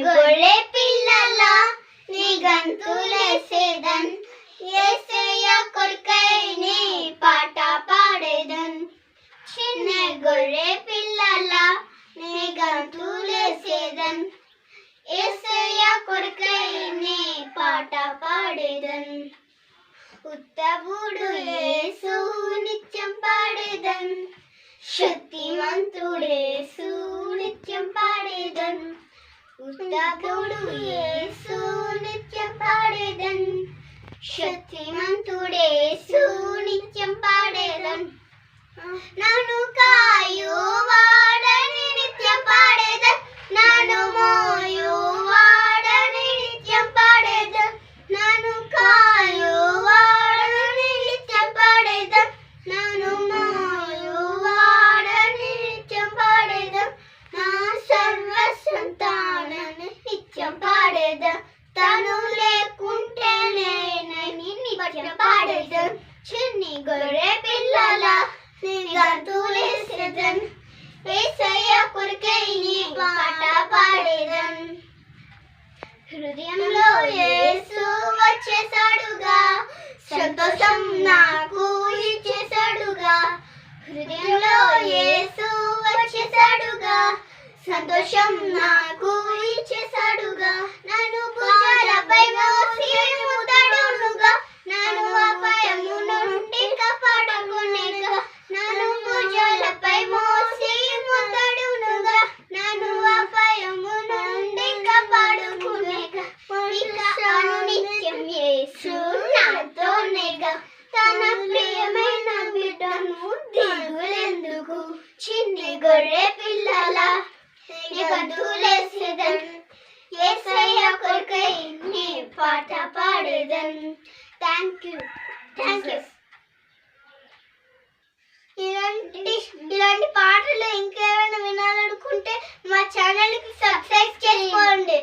గొర్రె పిల్లల నీ గంతులేసేదన్ యేసయ్య కొరకై నీ పాట పాడేదన్ చిన్న గొర్రె పిల్లల నీ గంతులేసేదన్ యేసయ్య కొరకై నీ పాట పాడేదన్ ఉత్తముడు యేసు నిత్యం పాడేదన్ శక్తిమంతుడేసు నిత్యం పాడేదన్ ఉత్తముడు యేసు నిత్యం పాడేదన్ శక్తిమంతుడేసు నిత్యం పాడేదన్ నన్ను కాయువాడని నిత్యం పాడేదన్ నన్ను మోయువాడని నిత్యం పాడేదన్ నన్ను కాయువాడని నిత్యం పాడేదన్ నన్ను మోయువాడని నిత్యం పాడేదన్ నా సర్వసంతానని నిత్యం పాడేదన్ తను లేకుంటే నేనని నిత్యం పాడేదన్ చిన్ని గొర్రె పిల్లల నీ గంతులేసేదన్ యేసయ్య కొరకై నీ పాట పాడేదన్ హృదయంలో యేసు వచ్చేసాడుగా సంతోషం నాకు ఇచ్చేసాడుగా హృదయంలో యేసు వచ్చేసాడుగా సంతోషం నాకు ఇచ్చేసాడుగా నన్ను భుజాలపై మోసి ముద్దాడునుగా నన్ను అపాయము నుండి కాపాడుకునేగా నన్ను భుజాలపై మోసి ముద్దాడునుగా నన్ను అపాయము నుండి కాపాడుకునేగా ఇకను నిత్యం యేసు నాతోనేగా తన ప్రియమైన బిడ్డను దిగులెందుకు చిన్ని గొర్రె పిల్లల నీ గంతులేసేదన్ యేసయ్య కొరకై నీ పాట పాడేదన్ థ్యాంక్ యూ ఇలాంటి పాటలు ఇంకేమైనా వినాలనుకుంటే మా ఛానల్కి సబ్స్క్రైబ్ చేసుకోండి.